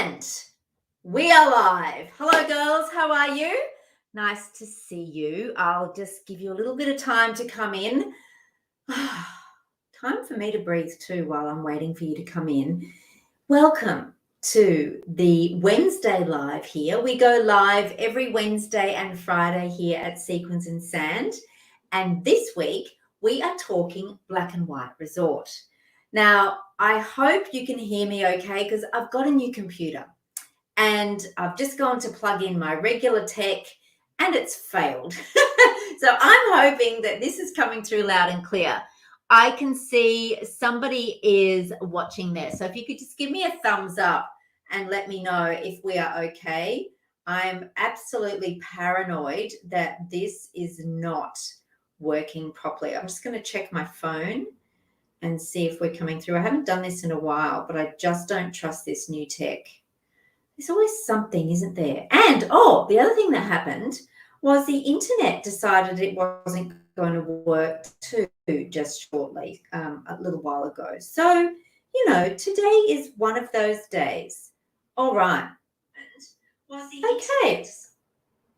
And we are live. Hello, girls. How are you? Nice to see you. I'll just give you a little bit of time to come in. Time for me to breathe too while I'm waiting for you to come in. Welcome to the Wednesday live here. We go live every Wednesday and Friday here at Sequins and Sand. And this week we are talking black and white resort. Now, I hope you can hear me okay because I've got a new computer and I've just gone to plug in my regular tech and it's failed. So I'm hoping that this is coming through loud and clear. I can see somebody is watching there. So if you could just give me a thumbs up and let me know if we are okay. I'm absolutely paranoid that this is not working properly. I'm just going to check my phone and see if we're coming through. I haven't done this in a while, but I just don't trust this new tech. There's always something, isn't there? And, the other thing that happened was the internet decided it wasn't going to work too just shortly, a little while ago. So, today is one of those days. All right. Okay.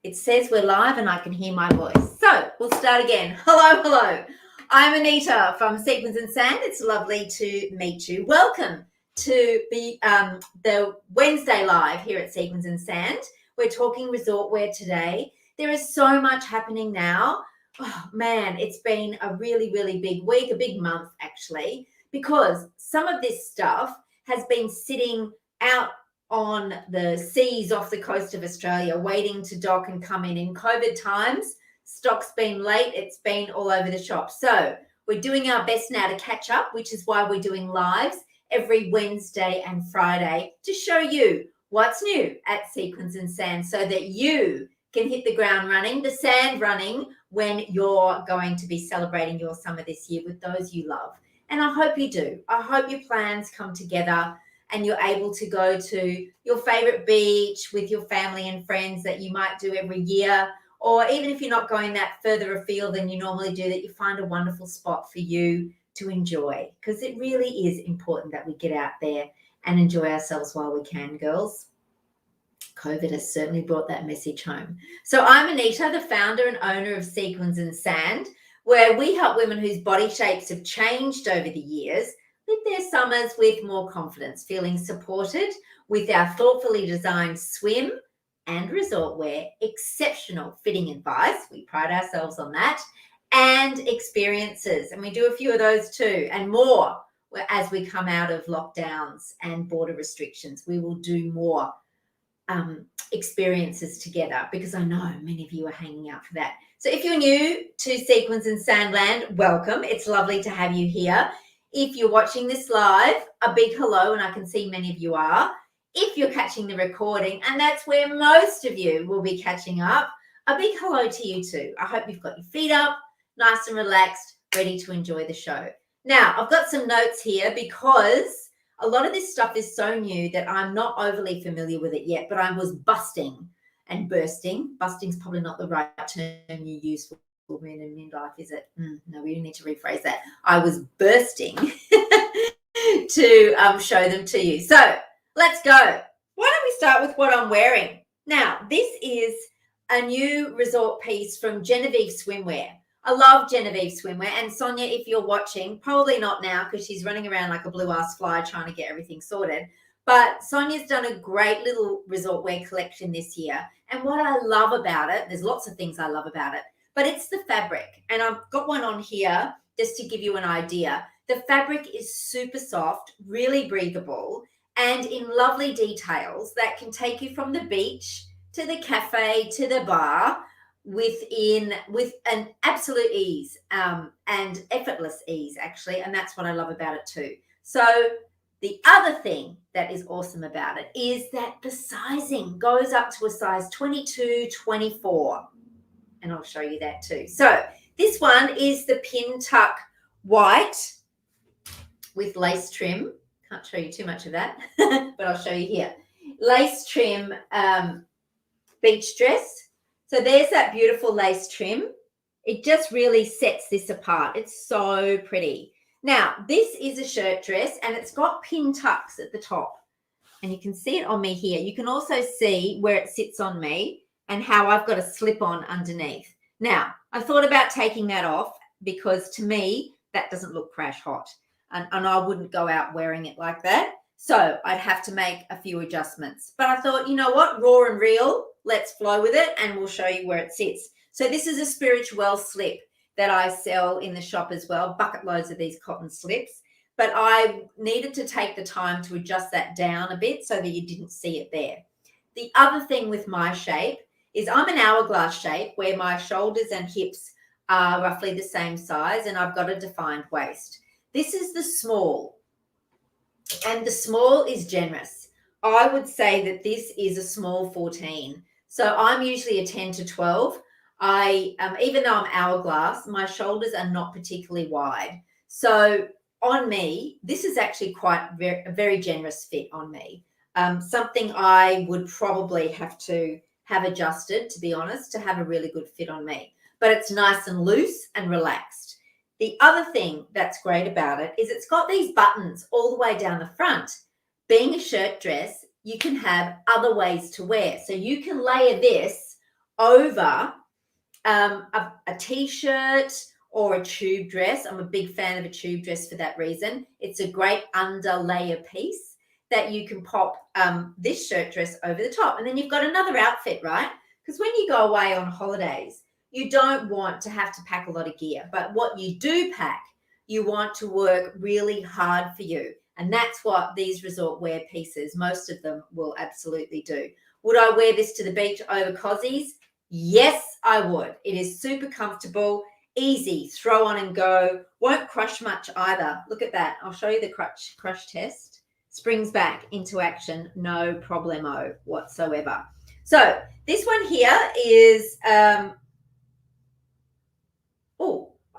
It says we're live and I can hear my voice. So we'll start again. Hello. I'm Anita from Sequins and Sand. It's lovely to meet you. Welcome to the Wednesday live here at Sequins and Sand. We're talking resort wear today. There is so much happening now. Oh, man, it's been a really, really big week, a big month actually, because some of this stuff has been sitting out on the seas off the coast of Australia waiting to dock and come in. In COVID times, stock's been late. It's been all over the shop. So we're doing our best now to catch up, which is why we're doing lives every Wednesday and Friday to show you what's new at Sequins and Sand so that you can hit the ground running, the sand running, when you're going to be celebrating your summer this year with those you love. And I hope you do. I hope your plans come together and you're able to go to your favorite beach with your family and friends that you might do every year. Or even if you're not going that further afield than you normally do, that you find a wonderful spot for you to enjoy, because it really is important that we get out there and enjoy ourselves while we can, girls. COVID has certainly brought that message home. So I'm Anita, the founder and owner of Sequins and Sand, where we help women whose body shapes have changed over the years live their summers with more confidence, feeling supported with our thoughtfully designed swim and resort wear, exceptional fitting advice, we pride ourselves on that, and experiences. And we do a few of those too, and more as we come out of lockdowns and border restrictions. We will do more experiences together because I know many of you are hanging out for that. So if you're new to Sequins and Sandland, welcome. It's lovely to have you here. If you're watching this live, a big hello, and I can see many of you are. If you're catching the recording, and that's where most of you will be catching up, a big hello to you too. I hope you've got your feet up, nice and relaxed, ready to enjoy the show. Now, I've got some notes here because a lot of this stuff is so new that I'm not overly familiar with it yet, but I was busting and bursting. Busting's probably not the right term you use for women in midlife, is it? No, we need to rephrase that. I was bursting to show them to you. So let's go. Why don't we start with what I'm wearing? Now, this is a new resort piece from Genevieve Swimwear. I love Genevieve Swimwear. And Sonia, if you're watching, probably not now because she's running around like a blue-ass fly trying to get everything sorted. But Sonia's done a great little resort wear collection this year. And what I love about it, there's lots of things I love about it, but it's the fabric. And I've got one on here just to give you an idea. The fabric is super soft, really breathable, and in lovely details that can take you from the beach to the cafe to the bar with an absolute ease and effortless ease, actually. And that's what I love about it too. So the other thing that is awesome about it is that the sizing goes up to a size 22, 24. And I'll show you that too. So this one is the Pintuck white with lace trim. Can't show you too much of that, but I'll show you here. Lace trim beach dress. So there's that beautiful lace trim. It just really sets this apart. It's so pretty. Now, this is a shirt dress and it's got pin tucks at the top. and you can see it on me here. You can also see where it sits on me and how I've got a slip-on underneath. Now, I thought about taking that off because to me, that doesn't look crash hot, and I wouldn't go out wearing it like that. So I'd have to make a few adjustments. But I thought, you know what, raw and real, let's flow with it, and we'll show you where it sits. So this is a spiritual slip that I sell in the shop as well, bucket loads of these cotton slips. But I needed to take the time to adjust that down a bit so that you didn't see it there. The other thing with my shape is I'm an hourglass shape where my shoulders and hips are roughly the same size and I've got a defined waist. This is the small, and the small is generous. I would say that this is a small 14. So I'm usually a 10 to 12. Even though I'm hourglass, my shoulders are not particularly wide. So on me, this is actually a very generous fit on me. Something I would probably have to have adjusted, to be honest, to have a really good fit on me. But it's nice and loose and relaxed. The other thing that's great about it is it's got these buttons all the way down the front. Being a shirt dress, you can have other ways to wear. So you can layer this over a t-shirt or a tube dress. I'm a big fan of a tube dress for that reason. It's a great underlayer piece that you can pop this shirt dress over the top. And then you've got another outfit, right? Because when you go away on holidays, you don't want to have to pack a lot of gear. But what you do pack, you want to work really hard for you. And that's what these resort wear pieces, most of them will absolutely do. Would I wear this to the beach over cozies? Yes, I would. It is super comfortable, easy, throw on and go, won't crush much either. Look at that. I'll show you the crush test. Springs back into action, no problemo whatsoever. So this one here is, I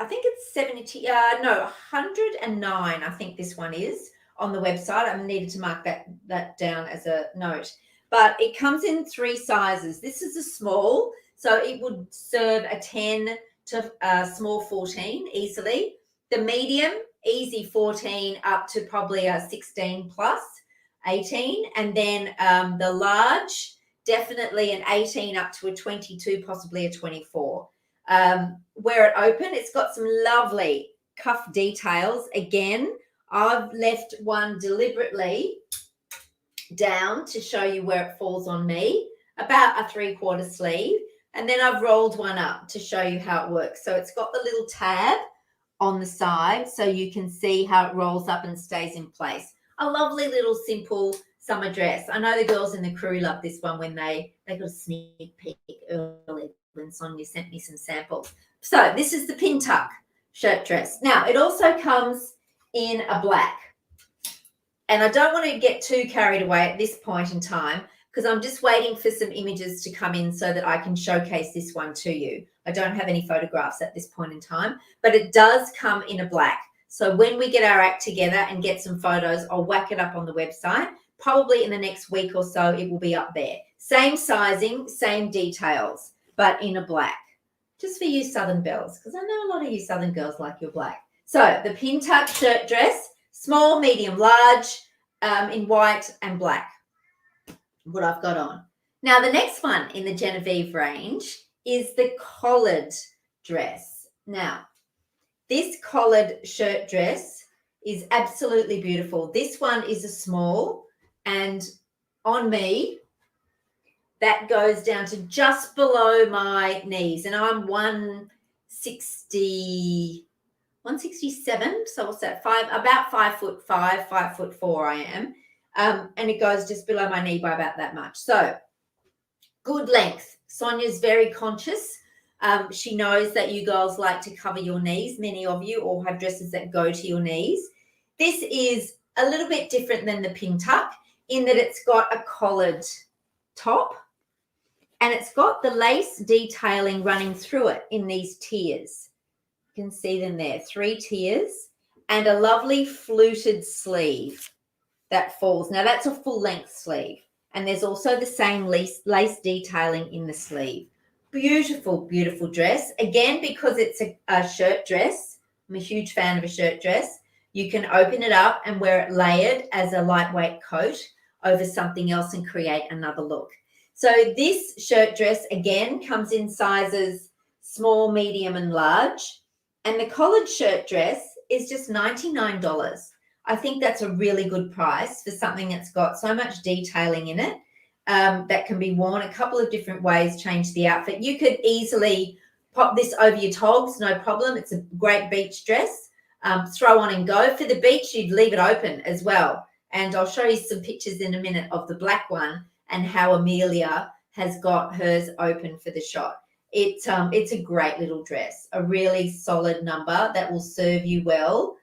think it's 109, I think this one is on the website. I needed to mark that down as a note. But it comes in 3 sizes. This is a small, so it would serve a 10 to a small 14 easily. The medium, easy 14 up to probably a 16 plus, 18. And then the large, definitely an 18 up to a 22, possibly a 24. Where it open, it's got some lovely cuff details. Again, I've left one deliberately down to show you where it falls on me, about a 3/4 sleeve, and then I've rolled one up to show you how it works. So it's got the little tab on the side so you can see how it rolls up and stays in place. A lovely little simple summer dress. I know the girls in the crew love this one when they got a sneak peek early when Sonia sent me some samples. So this is the Pintuck shirt dress. Now it also comes in a black. And I don't want to get too carried away at this point in time because I'm just waiting for some images to come in so that I can showcase this one to you. I don't have any photographs at this point in time, but it does come in a black. So when we get our act together and get some photos, I'll whack it up on the website. Probably in the next week or so, it will be up there. Same sizing, same details, but in a black. Just for you Southern belles, because I know a lot of you Southern girls like your black. So the Pintuck shirt dress, small, medium, large, in white and black, what I've got on. Now, the next one in the Genevieve range is the collared dress. Now, this collared shirt dress is absolutely beautiful. This one is a small, and on me, that goes down to just below my knees, and I'm 167, so what's that, about 5'5", 5'4" I am, and it goes just below my knee by about that much. So good length. Sonia's very conscious. She knows that you girls like to cover your knees, many of you, or have dresses that go to your knees. This is a little bit different than the Pintuck in that it's got a collared top and it's got the lace detailing running through it in these tiers. You can see them there, 3 tiers, and a lovely fluted sleeve that falls. Now that's a full length sleeve, and there's also the same lace detailing in the sleeve. Beautiful, beautiful dress. Again, because it's a shirt dress, I'm a huge fan of a shirt dress. You can open it up and wear it layered as a lightweight coat. over something else and create another look. So this shirt dress, again, comes in sizes small, medium, and large. And the collared shirt dress is just $99. I think that's a really good price for something that's got so much detailing in it that can be worn a couple of different ways, change the outfit. You could easily pop this over your togs, no problem. It's a great beach dress. Throw on and go. For the beach, you'd leave it open as well. And I'll show you some pictures in a minute of the black one and how Amelia has got hers open for the shot. It's a great little dress, a really solid number that will serve you well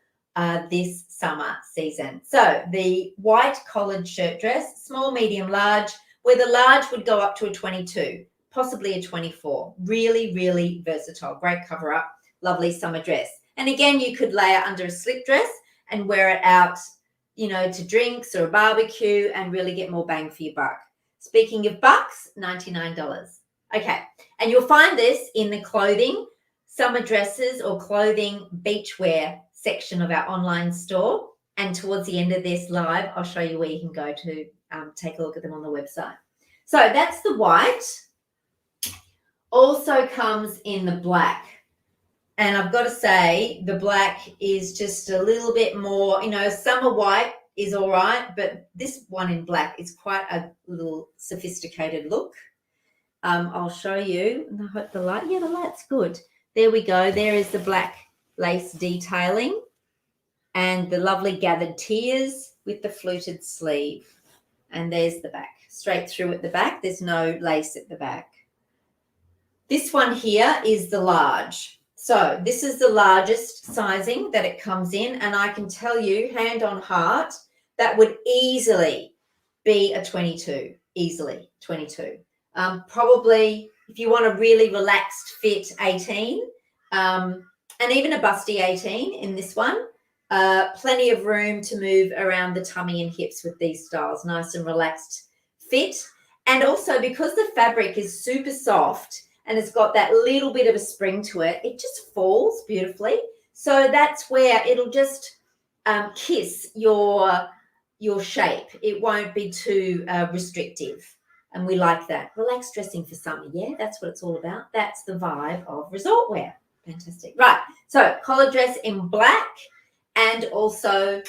this summer season. So the white collared shirt dress, small, medium, large, where the large would go up to a 22, possibly a 24. Really, really versatile. Great cover up. Lovely summer dress. And again, you could layer under a slip dress and wear it out, you know, to drinks or a barbecue and really get more bang for your buck. Speaking of bucks, $99. Okay, and you'll find this in the clothing, summer dresses or clothing beachwear section of our online store. And towards the end of this live, I'll show you where you can go to take a look at them on the website. So that's the white. Also comes in the black. And I've got to say, the black is just a little bit more, you know, summer white is all right, but this one in black is quite a little sophisticated look. I'll show you, and I hope the light's good. There we go. There is the black lace detailing and the lovely gathered tiers with the fluted sleeve. And there's the back, straight through at the back. There's no lace at the back. This one here is the large. So this is the largest sizing that it comes in, and I can tell you, hand on heart, that would easily be a 22, easily 22. Probably if you want a really relaxed fit, 18, and even a busty 18 in this one. Plenty of room to move around the tummy and hips with these styles, nice and relaxed fit. And also because the fabric is super soft and it's got that little bit of a spring to it, it just falls beautifully. So that's where it'll just kiss your shape. It won't be too restrictive. And we like that. Relaxed dressing for summer. Yeah, that's what it's all about. That's the vibe of resort wear. Fantastic. Right. So collar dress in black and also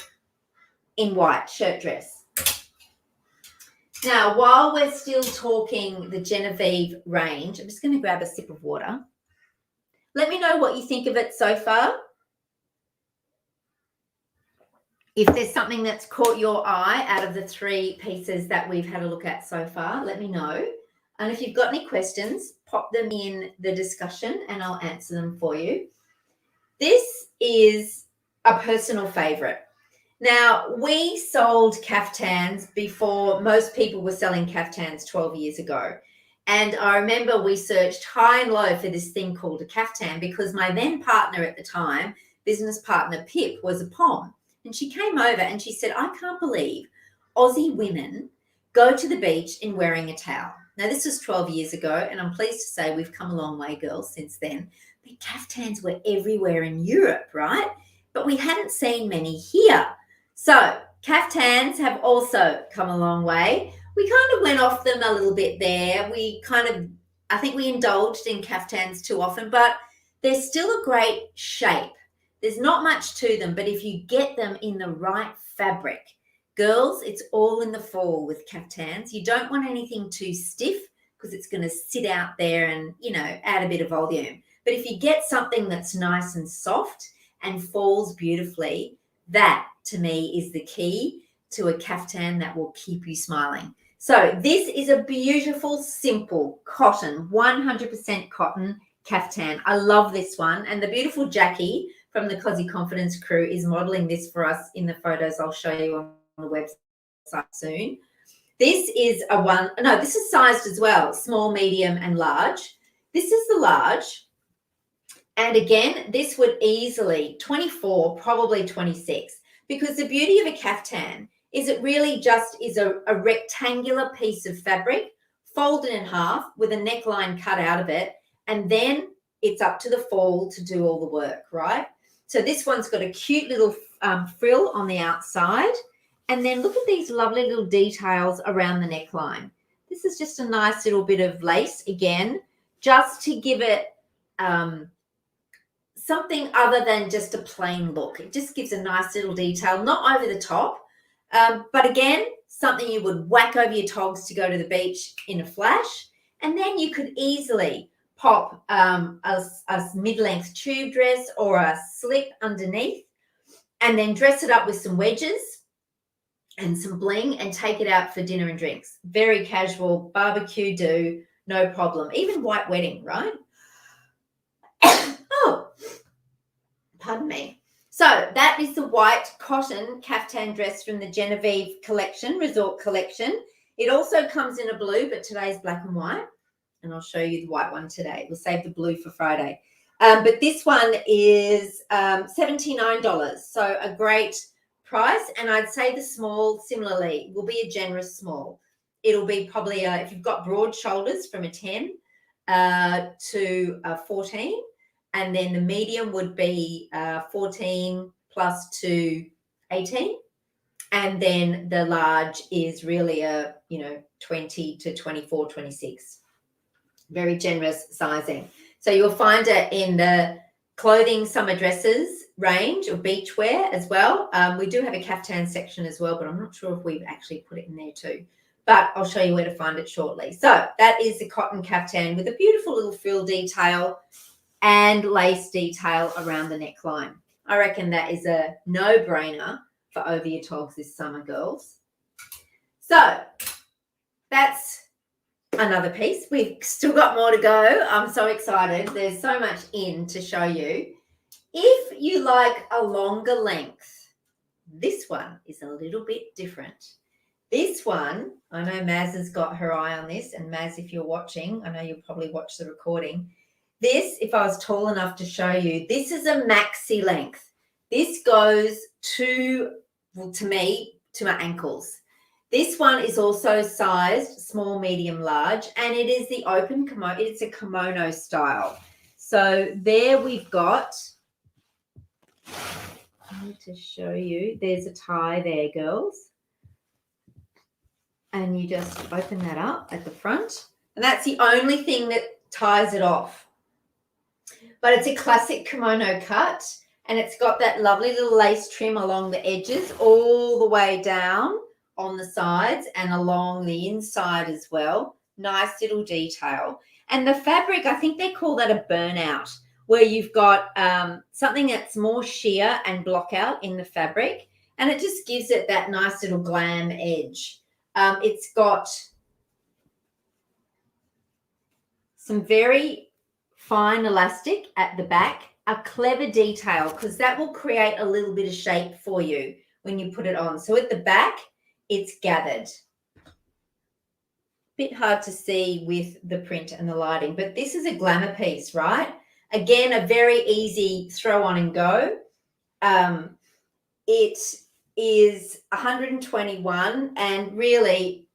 in white shirt dress. Now, while we're still talking the Genevieve range, I'm just going to grab a sip of water. Let me know what you think of it so far. If there's something that's caught your eye out of the three pieces that we've had a look at so far, let me know. And if you've got any questions, pop them in the discussion and I'll answer them for you. This is a personal favorite. Now, we sold caftans before most people were selling caftans 12 years ago. And I remember we searched high and low for this thing called a caftan because my then partner at the time, business partner Pip, was a pom. And she came over and she said, I can't believe Aussie women go to the beach in wearing a towel. Now, this was 12 years ago, and I'm pleased to say we've come a long way, girls, since then. But caftans were everywhere in Europe, right? But we hadn't seen many here. So caftans have also come a long way. We kind of went off them a little bit there. I think we indulged in caftans too often, but they're still a great shape. There's not much to them, but if you get them in the right fabric, girls, it's all in the fall with caftans. You don't want anything too stiff because it's going to sit out there and, you know, add a bit of volume. But if you get something that's nice and soft and falls beautifully, that to me is the key to a caftan that will keep you smiling. So this is a beautiful, simple cotton, 100% cotton caftan. I love this one. And the beautiful Jackie from the Cosy Confidence crew is modeling this for us in the photos I'll show you on the website soon. This is this is sized as well, small, medium, and large. This is the large. And again, this would easily 24, probably 26, because the beauty of a caftan is it really just is a rectangular piece of fabric folded in half with a neckline cut out of it. And then it's up to the fall to do all the work, right? So this one's got a cute little frill on the outside And then look at these lovely little details around the neckline. This is just a nice little bit of lace, again, just to give it something other than just a plain look. It just gives a nice little detail, not over the top, but again, something you would whack over your togs to go to the beach in a flash. And then you could easily pop a mid-length tube dress or a slip underneath, and then dress it up with some wedges and some bling and take it out for dinner and drinks. Very casual, barbecue do, no problem. Even white wedding, right? Oh, pardon me. So that is the white cotton caftan dress from the Genevieve collection, resort collection. It also comes in a blue, but today's black and white. And I'll show you the white one today. We'll save the blue for Friday. But this one is $79. So a great price. And I'd say the small, similarly, will be a generous small. It'll be probably, if you've got broad shoulders, from a 10 to a 14. And then the medium would be 14 plus to 18. And then the large is really a, 20 to 24, 26. Very generous sizing. So you'll find it in the clothing summer dresses range or beachwear as well. We do have a caftan section as well, but I'm not sure if we've actually put it in there too. But I'll show you where to find it shortly. So that is the cotton caftan with a beautiful little frill detail and lace detail around the neckline. I reckon that is a no-brainer for over your togs this summer, girls. So that's another piece. We've still got more to go. I'm so excited. There's so much in to show you. If you like a longer length, this one is a little bit different. This one, I know Maz has got her eye on this, and Maz, if you're watching, I know you'll probably watch the recording. This, if I was tall enough to show you, this is a maxi length. This goes to my ankles. This one is also sized small, medium, large, and it is the open kimono. It's a kimono style. So there we've got, I need to show you, there's a tie there, girls. And you just open that up at the front. And that's the only thing that ties it off. But it's a classic kimono cut, and it's got that lovely little lace trim along the edges all the way down on the sides and along the inside as well. Nice little detail. And the fabric, I think they call that a burnout, where you've got something that's more sheer and block out in the fabric, and it just gives it that nice little glam edge. It's got some very fine elastic at the back, a clever detail, because that will create a little bit of shape for you when you put it on. So at the back, it's gathered. Bit hard to see with the print and the lighting, but this is a glamour piece, right? Again, a very easy throw on and go. It is $121, and really,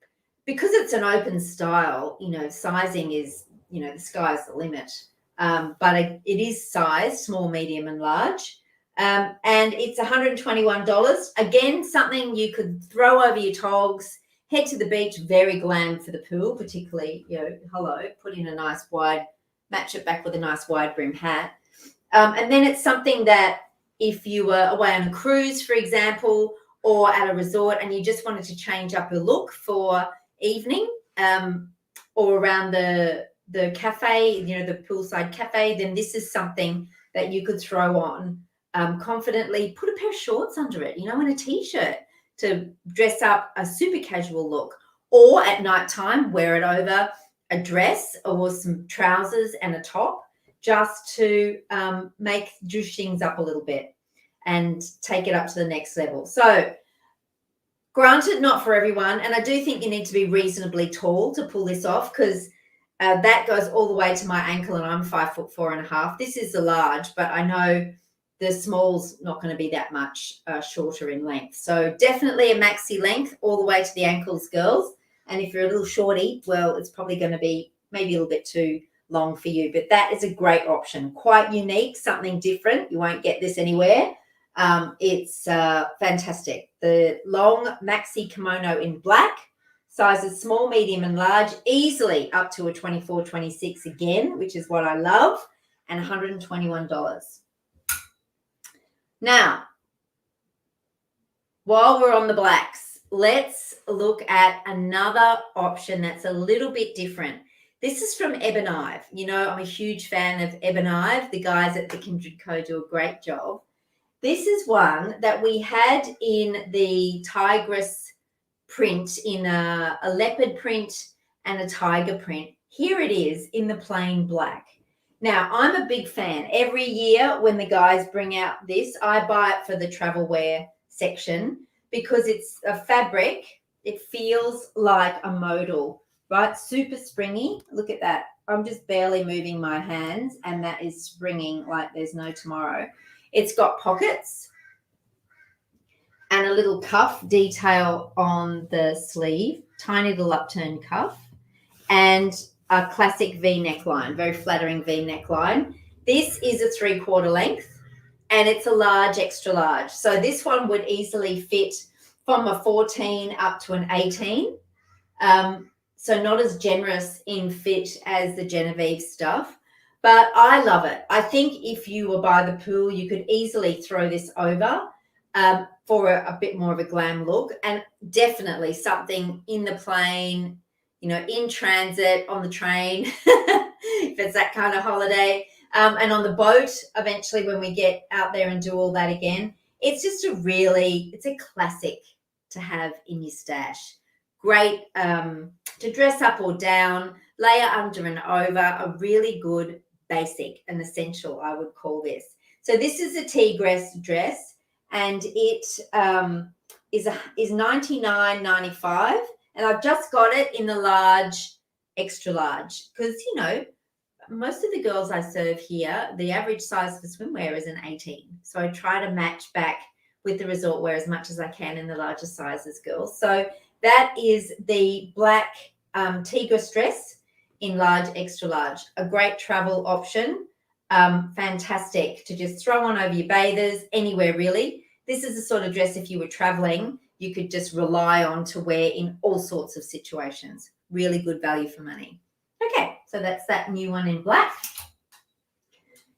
because it's an open style, sizing is, the sky's the limit. But it is sized small, medium, and large. And it's $121. Again, something you could throw over your togs, head to the beach, very glam for the pool, particularly, put in a nice wide, match it back with a nice wide brim hat. And then it's something that if you were away on a cruise, for example, or at a resort and you just wanted to change up your look for evening, or around the cafe, the poolside cafe, then this is something that you could throw on confidently, put a pair of shorts under it, and a t-shirt to dress up a super casual look, or at nighttime, wear it over a dress or some trousers and a top, just to juice things up a little bit and take it up to the next level. So granted, not for everyone. And I do think you need to be reasonably tall to pull this off, because that goes all the way to my ankle, and I'm 5'4.5". This is the large, but I know the small's not going to be that much shorter in length. So definitely a maxi length all the way to the ankles, girls. And if you're a little shorty, well, it's probably going to be maybe a little bit too long for you. But that is a great option. Quite unique, something different. You won't get this anywhere. It's fantastic. The long maxi kimono in black, sizes small, medium, and large, easily up to a 24, 26 again, which is what I love, and $121. Now, while we're on the blacks, let's look at another option that's a little bit different. This is from Ebonive. You know, I'm a huge fan of Ebonive. The guys at the Kindred Co do a great job. This is one that we had in the Teagrass print, in a leopard print and a tiger print. Here it is in the plain black. Now, I'm a big fan. Every year when the guys bring out this, I buy it for the travel wear section because it's a fabric. It feels like a modal, right? Super springy. Look at that. I'm just barely moving my hands and that is springing like there's no tomorrow. It's got pockets and a little cuff detail on the sleeve, tiny little upturned cuff, and a classic V neckline, very flattering V neckline. This is a 3/4 length and it's a large, extra large. So this one would easily fit from a 14 up to an 18. So not as generous in fit as the Genevieve stuff, but I love it. I think if you were by the pool, you could easily throw this over for a bit more of a glam look, and definitely something in the plane, you know, in transit, on the train, if it's that kind of holiday, and on the boat eventually when we get out there and do all that again. It's just it's a classic to have in your stash. Great to dress up or down, layer under and over, a really good basic and essential, I would call this. So this is a Teagrass dress and it is $99.95. And I've just got it in the large, extra large, because, you know, most of the girls I serve here, the average size for swimwear is an 18. So I try to match back with the resort wear as much as I can in the larger sizes, girls. So that is the black Teagrass dress in large, extra large. A great travel option. Fantastic to just throw on over your bathers, anywhere really. This is the sort of dress if you were traveling, you could just rely on to wear in all sorts of situations. Really good value for money. Okay, so that's that new one in black.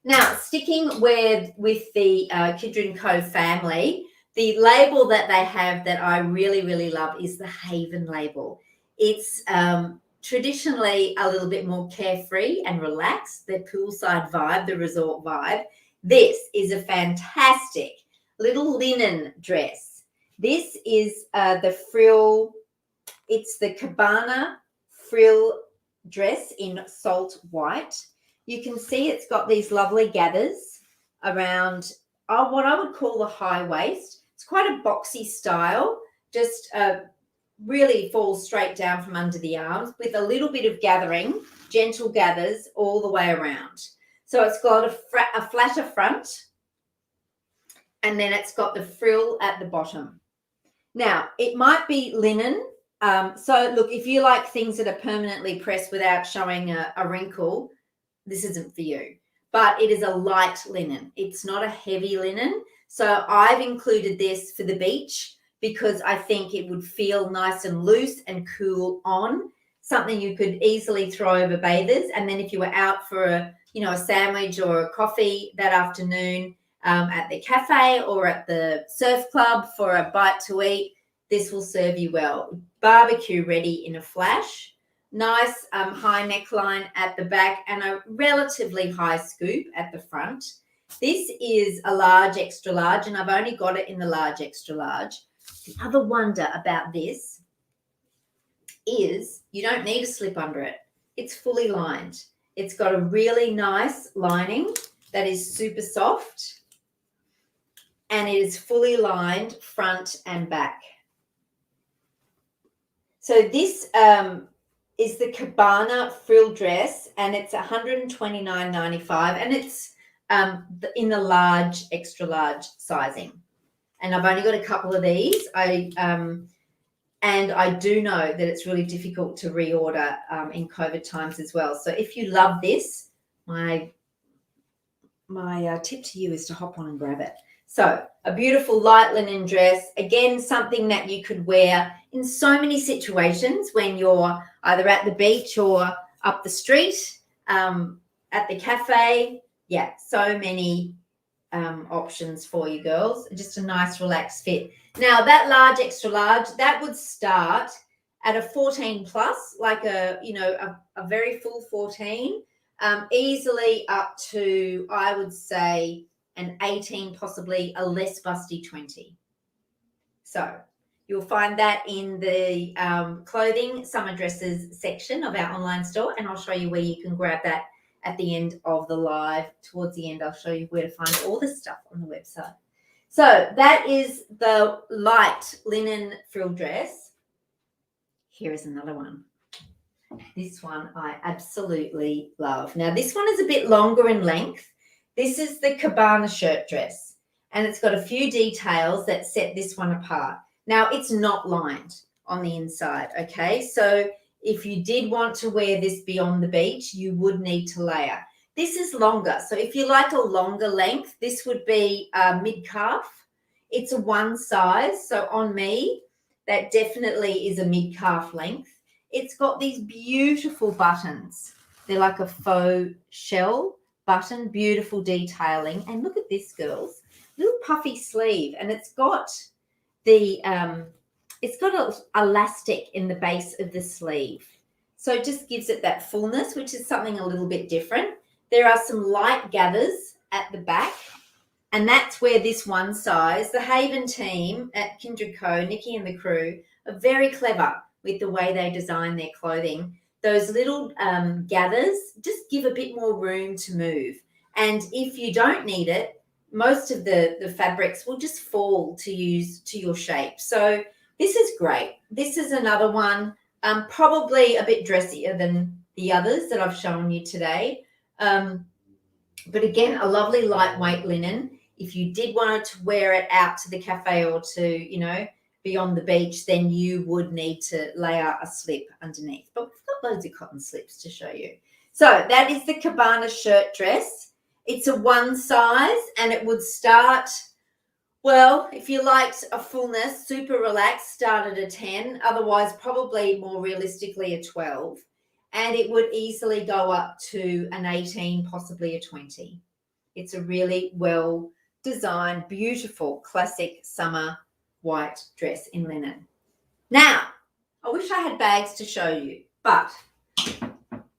Now, sticking with the Kindred & Co family, the label that they have that I really, really love is the Haven label. It's traditionally a little bit more carefree and relaxed, the poolside vibe, the resort vibe. This is a fantastic little linen dress. This is the frill, it's the Cabana frill dress in salt white. You can see it's got these lovely gathers around what I would call the high waist. It's quite a boxy style, just really falls straight down from under the arms with a little bit of gathering, gentle gathers all the way around. So it's got a flatter front and then it's got the frill at the bottom. Now, it might be linen. So look, if you like things that are permanently pressed without showing a wrinkle, this isn't for you. But it is a light linen. It's not a heavy linen. So I've included this for the beach because I think it would feel nice and loose and cool on, something you could easily throw over bathers. And then if you were out for a sandwich or a coffee that afternoon at the cafe or at the surf club for a bite to eat, this will serve you well. Barbecue ready in a flash. Nice high neckline at the back and a relatively high scoop at the front. This is a large, extra large, and I've only got it in the large, extra large. The other wonder about this is you don't need a slip under it. It's fully lined. It's got a really nice lining that is super soft, and it is fully lined front and back. So this is the Cabana frill dress, and it's $129.95, and it's in the large, extra large sizing. And I've only got a couple of these. And I do know that it's really difficult to reorder in COVID times as well. So if you love this, my tip to you is to hop on and grab it. So a beautiful light linen dress. Again, something that you could wear in so many situations when you're either at the beach or up the street, at the cafe. Yeah, so many options for you girls. Just a nice relaxed fit. Now that large, extra large, that would start at a 14 plus, like a very full 14, easily up to, I would say, an 18, possibly a less busty 20. So you'll find that in the clothing summer dresses section of our online store, and I'll show you where you can grab that at the end of the live. Towards the end, I'll show you where to find all this stuff on the website. So that is the light linen frill dress. Here is another one. This one I absolutely love. Now, this one is a bit longer in length. This is the Cabana shirt dress, and it's got a few details that set this one apart. Now, it's not lined on the inside, okay? So if you did want to wear this beyond the beach, you would need to layer. This is longer. So if you like a longer length, this would be mid-calf. It's a one size. So on me, that definitely is a mid-calf length. It's got these beautiful buttons. They're like a faux shell button, beautiful detailing. And look at this, girls, little puffy sleeve. And it's got the it's got an elastic in the base of the sleeve. So it just gives it that fullness, which is something a little bit different. There are some light gathers at the back, and that's where this one size, the Haven team at Kindred Co, Nikki and the crew, are very clever with the way they design their clothing. Those little gathers just give a bit more room to move. And if you don't need it, most of the fabrics will just fall to use to your shape. So this is great. This is another one, probably a bit dressier than the others that I've shown you today. But again, a lovely lightweight linen. If you did want to wear it out to the cafe or to, beyond the beach, then you would need to layer a slip underneath. But we've got loads of cotton slips to show you. So that is the Cabana shirt dress. It's a one size, and it would start, well, if you liked a fullness, super relaxed, start at a 10. Otherwise, probably more realistically a 12. And it would easily go up to an 18, possibly a 20. It's a really well designed, beautiful, classic summer white dress in linen. Now, I wish I had bags to show you, but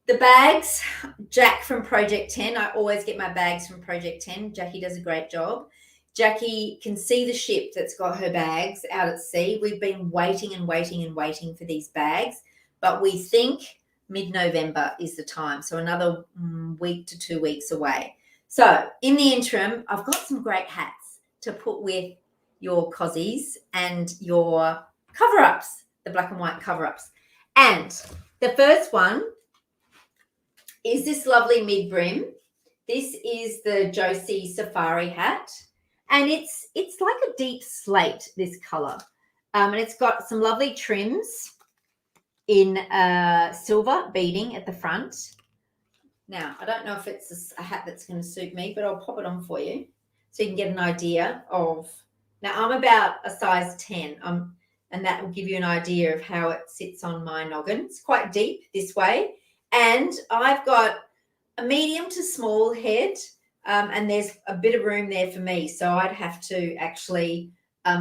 the bags, Jack from Project 10, I always get my bags from Project 10. Jackie does a great job. Jackie can see the ship that's got her bags out at sea. We've been waiting and waiting and waiting for these bags, but we think mid-November is the time, so another week to 2 weeks away. So in the interim, I've got some great hats to put with your cozies and your cover-ups, the black and white cover-ups. And the first one is this lovely mid-brim. This is the Josie Safari hat, and it's like a deep slate, this color, and it's got some lovely trims in silver beading at the front. Now, I don't know if it's a hat that's going to suit me, but I'll pop it on for you so you can get an idea of. Now, I'm about a size 10, and that will give you an idea of how it sits on my noggin. It's quite deep this way, and I've got a medium to small head, and there's a bit of room there for me, so I'd have to actually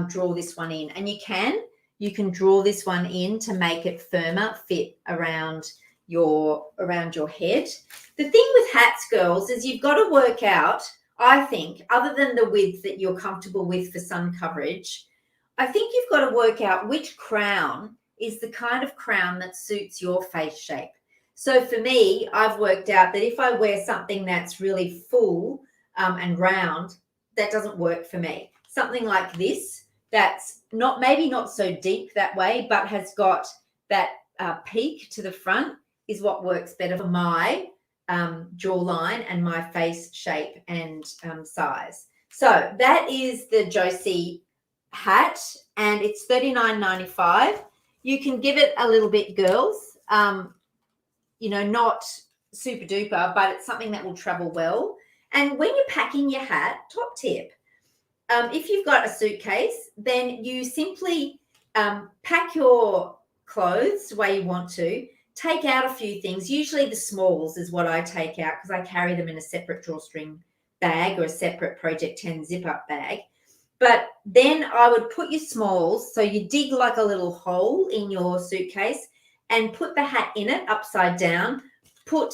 draw this one in. And you can draw this one in to make it firmer, fit around your head. The thing with hats, girls, is you've got to work out, I think, other than the width that you're comfortable with for sun coverage, I think you've got to work out which crown is the kind of crown that suits your face shape. So for me, I've worked out that if I wear something that's really full and round, that doesn't work for me. Something like this, that's maybe not so deep that way, but has got that peak to the front, is what works better for my jawline and my face shape and size. So that is the Josie hat, and it's $39.95. You can give it a little bit, girls. Not super duper, but it's something that will travel well. And when you're packing your hat, top tip, if you've got a suitcase, then you simply pack your clothes the way you want to. Take out a few things. Usually the smalls is what I take out because I carry them in a separate drawstring bag or a separate Project 10 zip-up bag. But then I would put your smalls, so you dig like a little hole in your suitcase and put the hat in it upside down. Put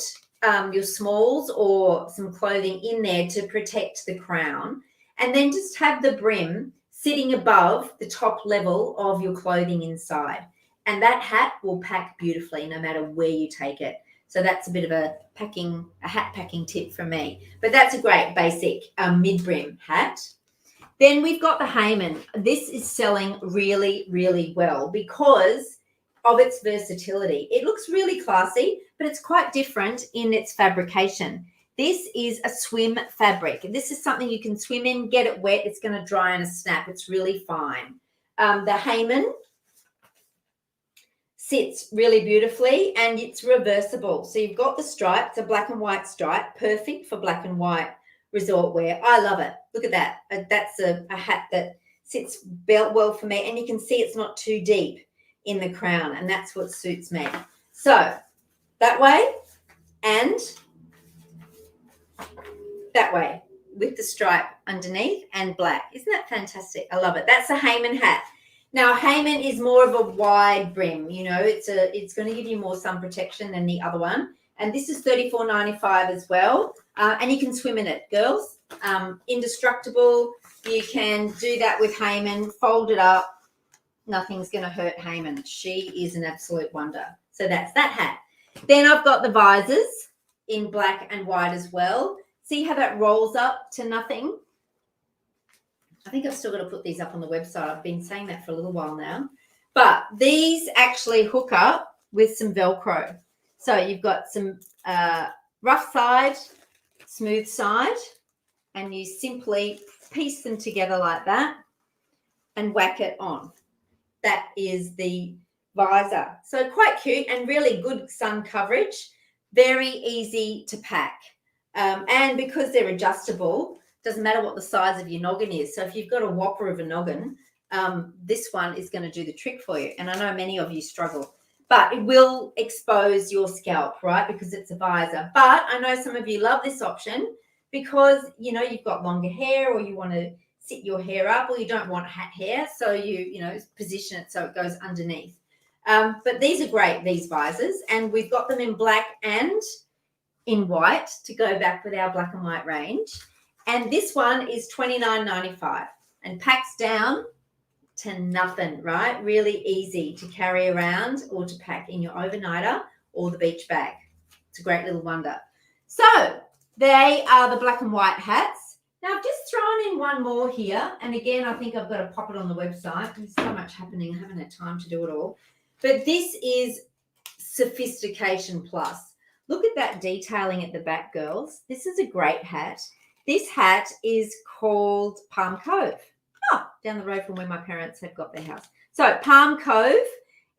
your smalls or some clothing in there to protect the crown, and then just have the brim sitting above the top level of your clothing inside. And that hat will pack beautifully no matter where you take it. So that's a bit of a hat packing tip from me. But that's a great basic mid-brim hat. Then we've got the Hayman. This is selling really, really well because of its versatility. It looks really classy, but it's quite different in its fabrication. This is a swim fabric. This is something you can swim in, get it wet. It's going to dry in a snap. It's really fine. The Hayman sits really beautifully and it's reversible. So you've got the stripe. It's a black and white stripe, perfect for black and white resort wear. I love it. Look at that. That's a hat that sits well for me, and you can see it's not too deep in the crown, and that's what suits me. So that way and that way with the stripe underneath and black. Isn't that fantastic? I love it. That's a Hayman hat. Now, Hayman is more of a wide brim. You know, it's going to give you more sun protection than the other one. And this is $34.95 as well. And you can swim in it, girls. Indestructible. You can do that with Hayman. Fold it up. Nothing's going to hurt Hayman. She is an absolute wonder. So that's that hat. Then I've got the visors in black and white as well. See how that rolls up to nothing? I think I've still got to put these up on the website. I've been saying that for a little while now. But these actually hook up with some Velcro. So you've got some rough side, smooth side, and you simply piece them together like that and whack it on. That is the visor. So quite cute and really good sun coverage. Very easy to pack. And because they're adjustable, doesn't matter what the size of your noggin is. So if you've got a whopper of a noggin, this one is going to do the trick for you. And I know many of you struggle, but it will expose your scalp, right? Because it's a visor. But I know some of you love this option because, you know, you've got longer hair or you want to sit your hair up or you don't want hat hair. So you position it so it goes underneath. But these are great, these visors. And we've got them in black and in white to go back with our black and white range. And this one is $29.95 and packs down to nothing, right? Really easy to carry around or to pack in your overnighter or the beach bag. It's a great little wonder. So they are the black and white hats. Now I've just thrown in one more here. And again, I think I've got to pop it on the website. There's so much happening. I haven't had time to do it all. But this is Sophistication Plus. Look at that detailing at the back, girls. This is a great hat. This hat is called Palm Cove. Down the road from where my parents have got their house. So Palm Cove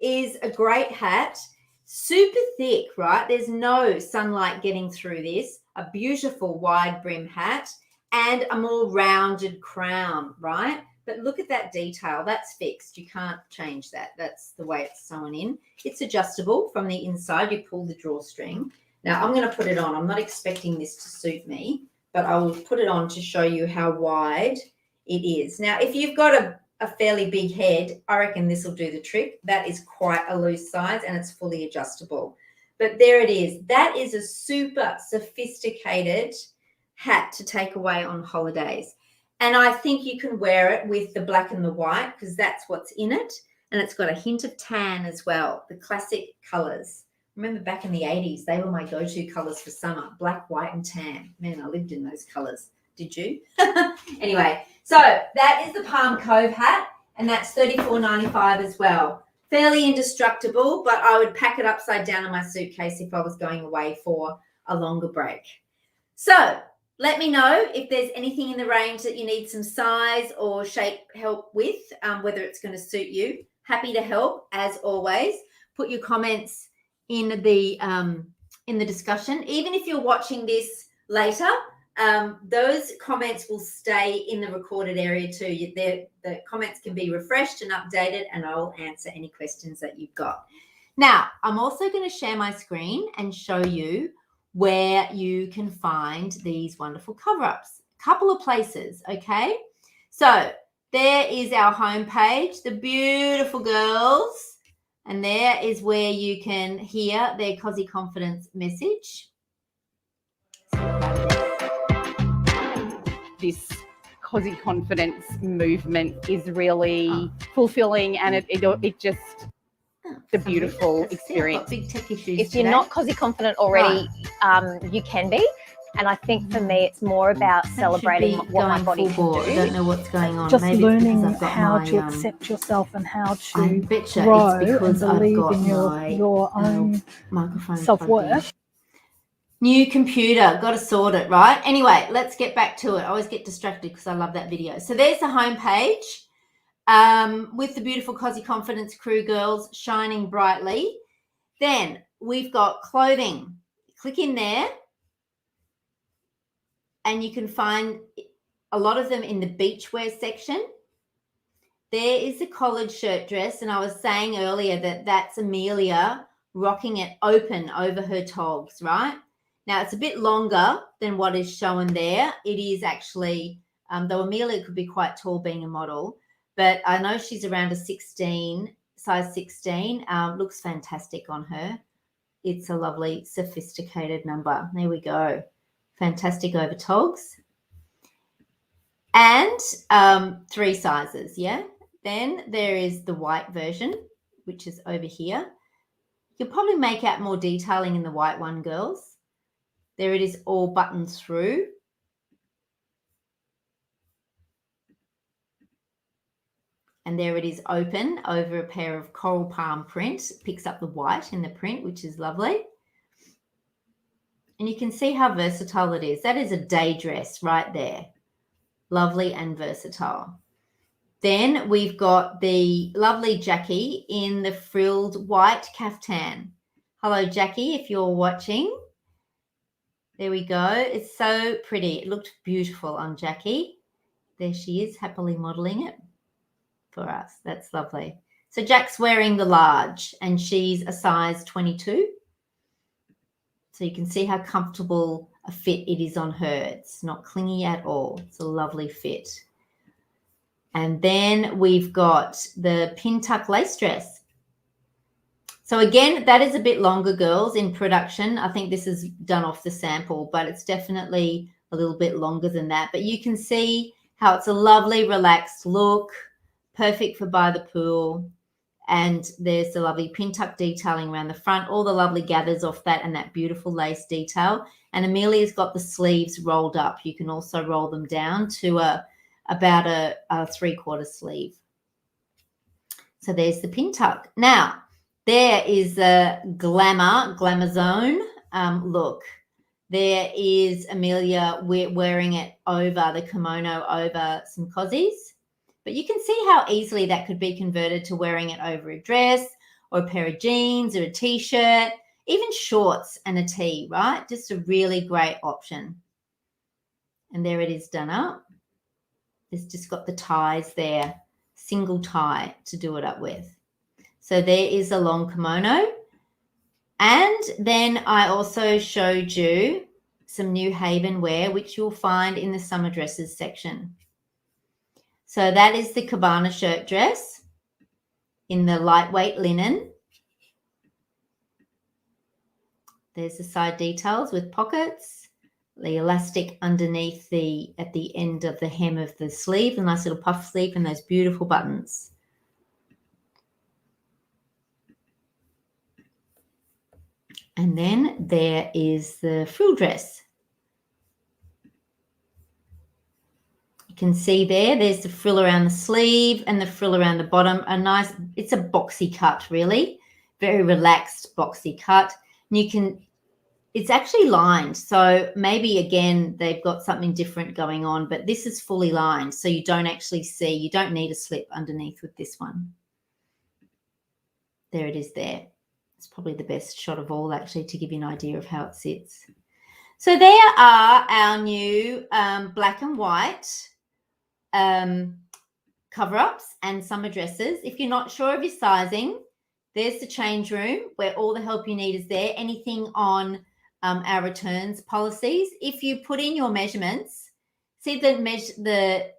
is a great hat. Super thick, right? There's no sunlight getting through this. A beautiful wide brim hat and a more rounded crown, right? But look at that detail. That's fixed. You can't change that. That's the way it's sewn in. It's adjustable from the inside. You pull the drawstring. Now I'm going to put it on. I'm not expecting this to suit me, but I will put it on to show you how wide it is. Now, if you've got a fairly big head, I reckon this will do the trick. That is quite a loose size and it's fully adjustable. But there it is. That is a super sophisticated hat to take away on holidays. And I think you can wear it with the black and the white because that's what's in it. And it's got a hint of tan as well, the classic colours. Remember back in the 80s, they were my go-to colours for summer, black, white and tan. Man, I lived in those colours. Did you? Anyway, so that is the Palm Cove hat and that's $34.95 as well. Fairly indestructible, but I would pack it upside down in my suitcase if I was going away for a longer break. So let me know if there's anything in the range that you need some size or shape help with, whether it's going to suit you. Happy to help as always. Put your comments in the discussion. Even if you're watching this later, those comments will stay in the recorded area too. The comments can be refreshed and updated, and I'll answer any questions that you've got. Now, I'm also going to share my screen and show you where you can find these wonderful cover-ups. A couple of places, okay? So there is our homepage, the beautiful girls, and there is where you can hear their Cozy Confidence message. This Cozy Confidence movement is really fulfilling, and it just the beautiful experience. Big tech issues if you're not Cozy Confident already, you can be. And I think for me, it's more about celebrating what my body can do. I don't know what's going on. Just Maybe learning I've got how my, to accept yourself and how to grow and believe in your own microphone self-worth. New computer, got to sort it, right? Anyway, let's get back to it. I always get distracted because I love that video. So there's the homepage with the beautiful Cozy Confidence crew girls shining brightly. Then we've got clothing. Click in there and you can find a lot of them in the beachwear section. There is the collared shirt dress, and I was saying earlier that that's Amelia rocking it open over her togs, right? Now, it's a bit longer than what is shown there. It is actually, though Amelia could be quite tall being a model, but I know she's around a 16, size 16. Looks fantastic on her. It's a lovely, sophisticated number. There we go. Fantastic over togs. And 3 sizes, yeah? Then there is the white version, which is over here. You'll probably make out more detailing in the white one, girls. There it is, all buttoned through. And there it is open over a pair of coral palm print. Picks up the white in the print, which is lovely. And you can see how versatile it is. That is a day dress right there. Lovely and versatile. Then we've got the lovely Jackie in the frilled white caftan. Hello, Jackie, if you're watching. There we go. It's so pretty. It looked beautiful on Jackie. There she is, happily modeling it for us. That's lovely. So Jack's wearing the large and she's a size 22. So you can see how comfortable a fit it is on her. It's not clingy at all. It's a lovely fit. And then we've got the Pintuck lace dress. So again, that is a bit longer, girls, in production. I think this is done off the sample, but it's definitely a little bit longer than that. But you can see how it's a lovely, relaxed look, perfect for by the pool. And there's the lovely Pintuck detailing around the front, all the lovely gathers off that and that beautiful lace detail. And Amelia's got the sleeves rolled up. You can also roll them down to about a 3/4 sleeve. So there's the Pintuck. Now, there is the glamour zone look. There is Amelia wearing it over the kimono over some cozies. But you can see how easily that could be converted to wearing it over a dress or a pair of jeans or a T-shirt, even shorts and a tee, right? Just a really great option. And there it is done up. It's just got the ties there, single tie to do it up with. So there is a long kimono. And then I also showed you some New Haven wear, which you'll find in the summer dresses section. So that is the Cabana shirt dress in the lightweight linen. There's the side details with pockets, the elastic underneath at the end of the hem of the sleeve, a nice little puff sleeve and those beautiful buttons. And then there is the frill dress. You can see there's the frill around the sleeve and the frill around the bottom. It's a boxy cut, really. Very relaxed boxy cut. And it's actually lined. So maybe, again, they've got something different going on, but this is fully lined. So you don't actually see, you don't need a slip underneath with this one. There it is there. It's probably the best shot of all, actually, to give you an idea of how it sits. So there are our new black and white cover-ups and summer dresses. If you're not sure of your sizing, there's the change room where all the help you need is there. Anything on our returns policies. If you put in your measurements, see the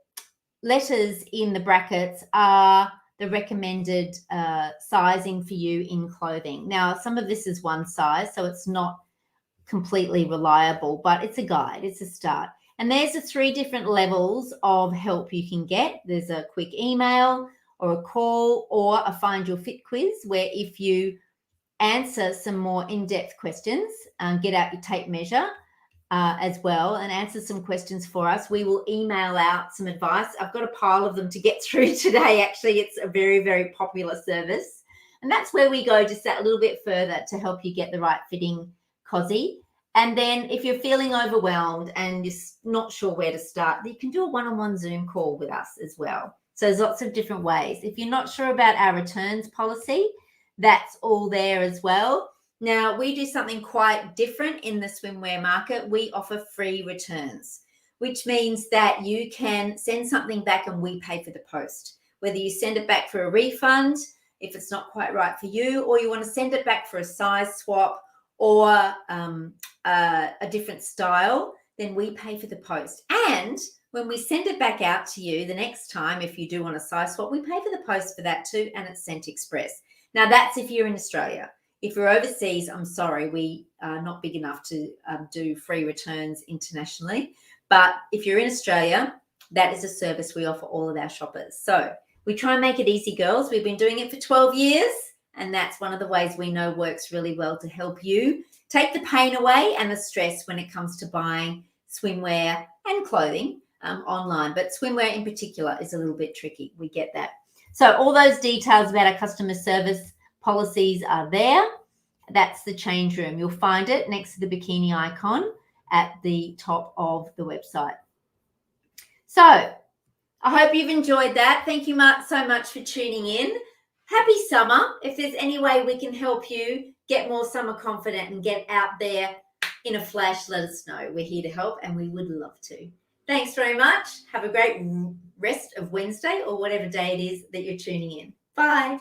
letters in the brackets are the recommended sizing for you in clothing. Now, some of this is one size, so it's not completely reliable, but it's a guide, it's a start. And there's the 3 different levels of help you can get. There's a quick email or a call or a Find Your Fit quiz, where if you answer some more in-depth questions, get out your tape measure as well and answer some questions for us, we will email out some advice. I've got a pile of them to get through today. Actually, it's a very, very popular service. And that's where we go just that little bit further to help you get the right fitting cozy. And then if you're feeling overwhelmed and you're not sure where to start, you can do a one-on-one Zoom call with us as well. So there's lots of different ways. If you're not sure about our returns policy, that's all there as well. Now, we do something quite different in the swimwear market. We offer free returns, which means that you can send something back and we pay for the post. Whether you send it back for a refund, if it's not quite right for you, or you want to send it back for a size swap or a different style, then we pay for the post. And when we send it back out to you the next time, if you do want a size swap, we pay for the post for that too, and it's sent express. Now, that's if you're in Australia. If you're overseas, I'm sorry, we are not big enough to do free returns internationally. But if you're in Australia, that is a service we offer all of our shoppers. So we try and make it easy, girls. We've been doing it for 12 years. And that's one of the ways we know works really well to help you take the pain away and the stress when it comes to buying swimwear and clothing online. But swimwear in particular is a little bit tricky. We get that. So all those details about our customer service policies are there. That's the change room. You'll find it next to the bikini icon at the top of the website. So I hope you've enjoyed that. Thank you so much for tuning in. Happy summer. If there's any way we can help you get more summer confident and get out there in a flash, let us know. We're here to help and we would love to. Thanks very much. Have a great rest of Wednesday or whatever day it is that you're tuning in. Bye.